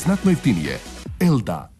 znatno jeftinije. Elda.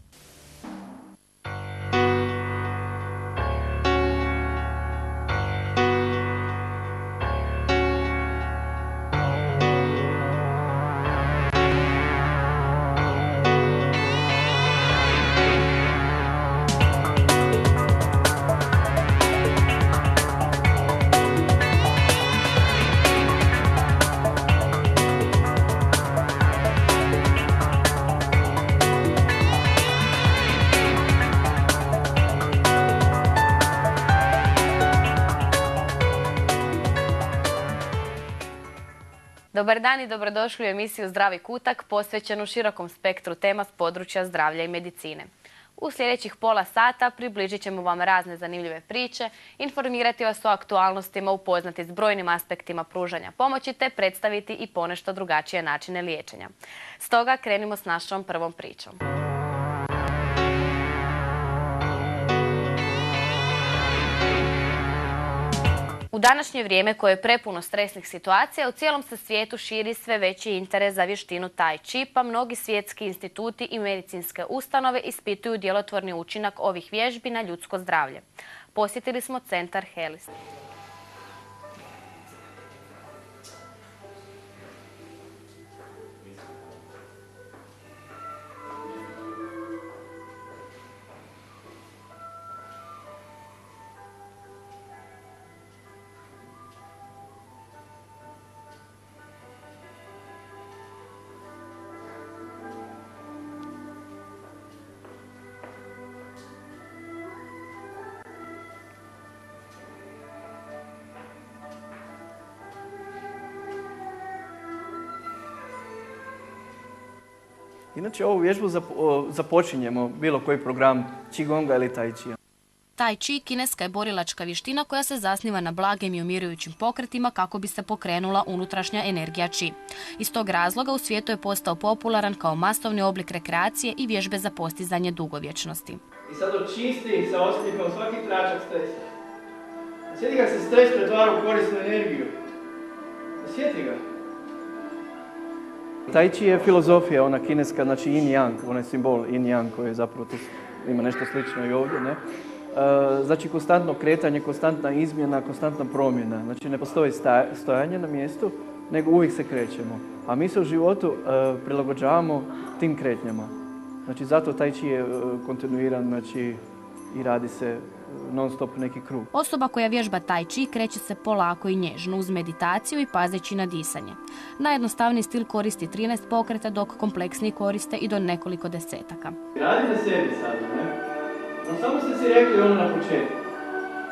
Dobar dan i dobrodošli u emisiju Zdravi kutak posvećenu širokom spektru tema s područja zdravlja i medicine. U sljedećih pola sata približit ćemo vam razne zanimljive priče, informirati vas o aktualnostima, upoznati s brojnim aspektima pružanja pomoći te predstaviti i ponešto drugačije načine liječenja. Stoga krenimo s našom prvom pričom. U današnje vrijeme koje je prepuno stresnih situacija, u cijelom se svijetu širi sve veći interes za vještinu Tai Chi, pa mnogi svjetski instituti i medicinske ustanove ispituju djelotvorni učinak ovih vježbi na ljudsko zdravlje. Posjetili smo centar Helis. Inače, ovu vježbu započinjemo bilo koji program Qigonga ili Tai Chi. Tai Chi kineska je borilačka vještina koja se zasniva na blagim i umirujućim pokretima kako bi se pokrenula unutrašnja energija Qi. Iz tog razloga u svijetu je postao popularan kao masovni oblik rekreacije i vježbe za postizanje dugovječnosti. I sad očisti sa osmijehom svaki tračak stresa. Osjeti kako se stres pretvara u korisnu energiju. Osjeti ga. Tai Chi je filozofija, ona kineska, znači yin-yang, onaj simbol yin-yang koji je zapravo tu, ima nešto slično i ovdje, ne? Znači konstantno kretanje, konstantna izmjena, konstantna promjena. Znači ne postoji stojanje na mjestu, nego uvijek se krećemo. A mi se u životu prilagođavamo tim kretnjama. Znači zato Tai Chi je kontinuiran, znači i radi se non stop neki krug. Osoba koja vježba Tai Chi kreće se polako i nježno uz meditaciju i pazeći na disanje. Najjednostavniji stil koristi 13 pokreta, dok kompleksniji koriste i do nekoliko desetaka. Radi na sebi sad, ne? No samo ste si rekli ono na početku.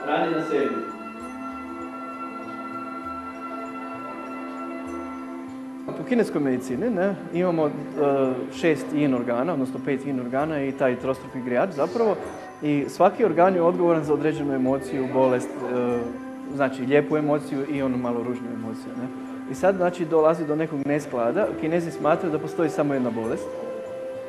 Radi na sebi. U kineskoj medicini imamo 6 yin organa, odnosno 5 yin organa i taj trostruki grijač zapravo. I svaki organ je odgovoran za određenu emociju, bolest, znači lijepu emociju i onu malo ružnu emociju. Ne? I sad znači dolazi do nekog nesklada. Kinezi smatraju da postoji samo jedna bolest.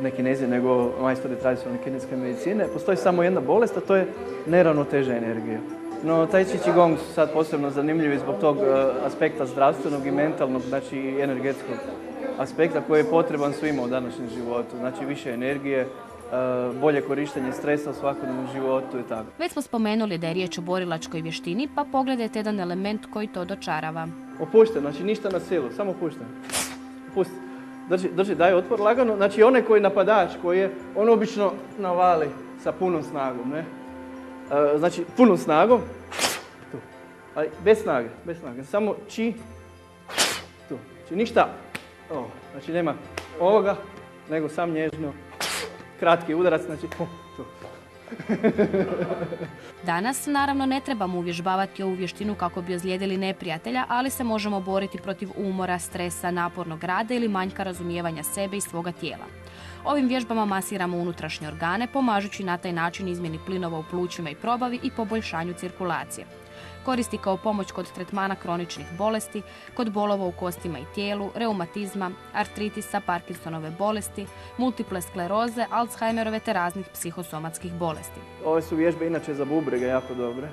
Ne Kinezi, nego majstori tradicionalne kineske medicine. Postoji samo jedna bolest, a to je neravnoteža energije. No, Tai Chi Qigong su sad posebno zanimljivi zbog tog aspekta zdravstvenog i mentalnog, znači i energetskog aspekta koji je potreban svima u današnjem životu. Znači više energije, bolje korištenje stresa u svakodnevnom životu i tako. Već smo spomenuli da je riječ o borilačkoj vještini, pa pogledajte jedan element koji to dočarava. Opušten, znači ništa na silu, samo pušten. Pusti. Drži, daj otpor lagano. Znači onaj koji je napadač, koji je, on obično navali sa punom snagom, ne? Znači punom snagom, tu. Ali bez snage. Samo Qi, tu. Znači ništa, znači nema ovoga, nego sam nježno. Kratki udarac, znači tu. Danas naravno ne trebamo uvježbavati ovu vještinu kako bi ozlijedili neprijatelja, ali se možemo boriti protiv umora, stresa, napornog rada ili manjka razumijevanja sebe i svoga tijela. Ovim vježbama masiramo unutrašnje organe, pomažući na taj način izmjeni plinova u plućima i probavi i poboljšanju cirkulacije. Koristi kao pomoć kod tretmana kroničnih bolesti, kod bolova u kostima i tijelu, reumatizma, artritisa, Parkinsonove bolesti, multiple skleroze, Alzheimerove te raznih psihosomatskih bolesti. Ove su vježbe inače za bubrege jako dobre.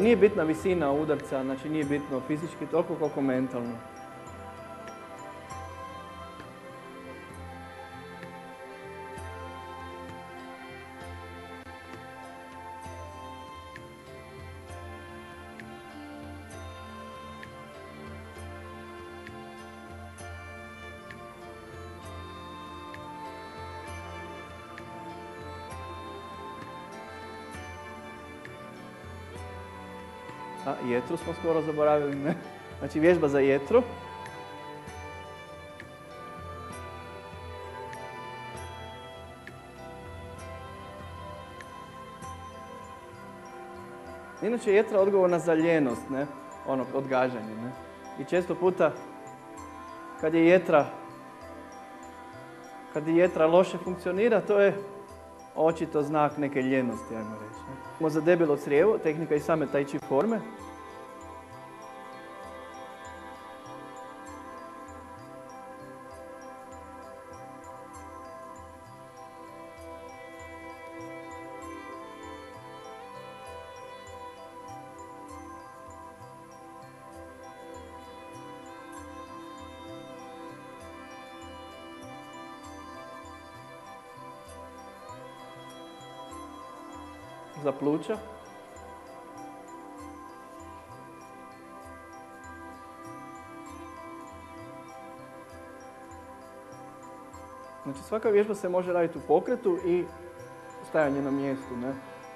Nije bitna visina udarca, znači nije bitno fizički toliko koliko mentalno. A jetru smo skoro zaboravili, ne? Znači vježba za jetru. Inače, jetra je odgovorna za ljenost, ne? Ono, odgađanje, ne? I često puta, kad je jetra loše funkcionira, to je očito znak neke ljenosti, ajmo reći. Ne? Za debelo crijevo, tehnika i same tai chi forme. Za pluća. Znači svaka vježba se može raditi u pokretu i stajanje na mjestu, ne?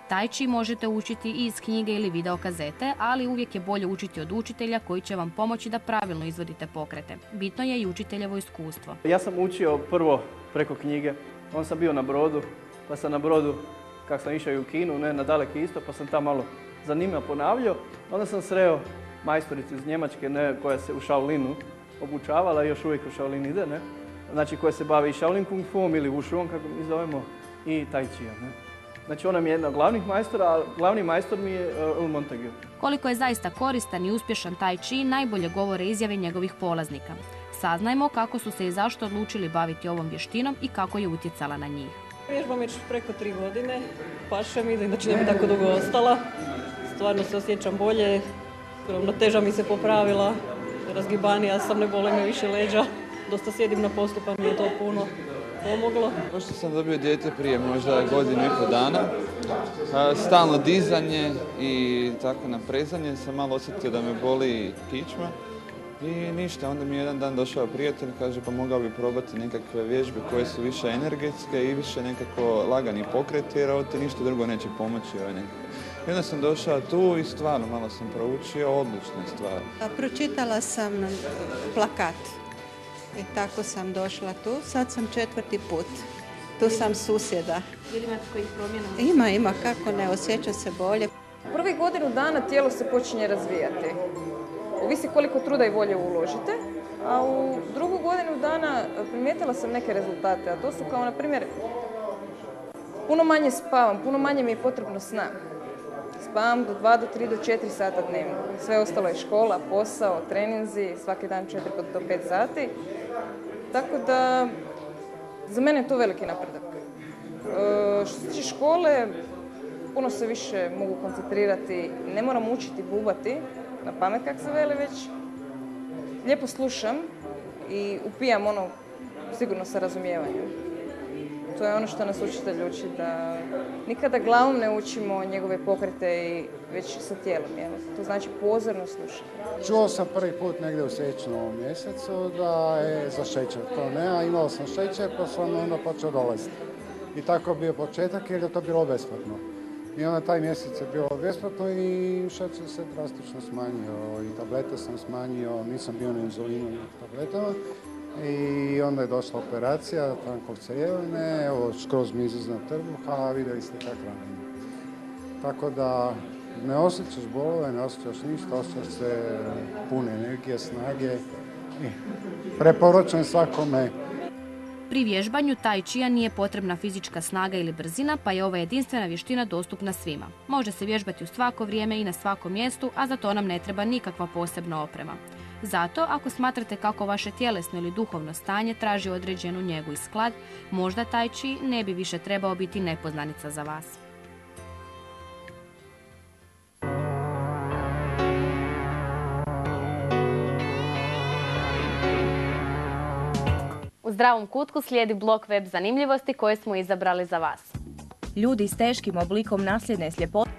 Tai chi možete učiti i iz knjige ili video kazete, ali uvijek je bolje učiti od učitelja koji će vam pomoći da pravilno izvodite pokrete. Bitno je i učiteljevo iskustvo. Ja sam učio prvo preko knjige, onda sam bio na brodu, pa sam na brodu kako sam išao i u Kinu, ne, na Daleki istok, pa sam tamo malo zanimljivo ponavljao. Onda sam sreo majstoricu iz Njemačke, ne, koja se u Shaolinu obučavala i još uvijek u Shaolin ide, ne. Znači koja se bavi i Shaolin Kung Fuom ili Wushuom, kako mi zovemo, i Tai Chi, ne. Znači ona mi je jedna od glavnih majstora, a glavni majstor mi je Earl Montague. Koliko je zaista koristan i uspješan Tai Chi najbolje govore izjave njegovih polaznika. Saznajmo kako su se i zašto odlučili baviti ovom vještinom i kako je utjecala na njih. Vježbam već preko 3 godine, paše mi, znači ne bi tako dugo ostala. Stvarno se osjećam bolje, ravnoteža mi se popravila, razgibanija sam, ne bole me više leđa. Dosta sjedim na postu pa mi je to puno pomoglo. Pošto sam dobio dijete prije možda godinu i pol dana, stalno dizanje i tako naprezanje, sam malo osjetio da me boli kičma. I ništa, onda mi je jedan dan došao prijatelj, kaže pa mogao bi probati nekakve vježbe koje su više energetske i više nekako lagani pokreti, jer ovo ti ništa drugo neće pomoći. I onda sam došao tu i stvarno malo sam proučio, odlične stvari. Pročitala sam plakat i tako sam došla tu. Sad sam 4. put. Tu sam susjeda. Imate kojih promjena? Ima, kako ne, osjećam se bolje. U prvih godinu dana tijelo se počinje razvijati. Ovisi koliko truda i volje uložite, a u drugu godinu dana primijetila sam neke rezultate, a to su kao, na primjer, puno manje spavam, puno manje mi je potrebno sna. Spavam do 2 do 3 do 4 sata dnevno. Sve ostalo je škola, posao, treninzi, svaki dan 4 do 5 sati. Tako da, za mene je to veliki napredak. Što se tiče škole, puno se više mogu koncentrirati, ne moram učiti bubati na pamet, kak se veli, već lijepo slušam i upijam ono sigurno sa razumijevanjem. To je ono što nas učitelj uči, da nikada glavom ne učimo njegove pokrete i već sa tijelom. To znači pozorno slušati. Čuo sam prvi put negdje u siječnju mjesecu da je za šećer to ne, a imao sam šećer pa sam onda počeo dolaziti. I tako je bio početak jer je to bilo besplatno. I onda taj mjesec je bilo besplatno i šećer se drastično smanjio i tablete sam smanjio, nisam bio na inzulinu i tabletama. I onda je došla operacija tankog crijevne, evo skroz mi izuzna trbuha, a vidjeli ste kako radim. Tako da ne osjećaš bolove, ne osjećaš ništa, osjećaš se pune energije, snage i preporučujem svakome. Pri vježbanju Tai Chi-a nije potrebna fizička snaga ili brzina, pa je ova jedinstvena vještina dostupna svima. Može se vježbati u svako vrijeme i na svakom mjestu, a za to nam ne treba nikakva posebna oprema. Zato, ako smatrate kako vaše tjelesno ili duhovno stanje traži određenu njegu i sklad, možda Tai Chi ne bi više trebao biti nepoznanica za vas. U zdravom kutku slijedi blok web zanimljivosti koje smo izabrali za vas. Ljudi s teškim oblikom nasljedne sljepote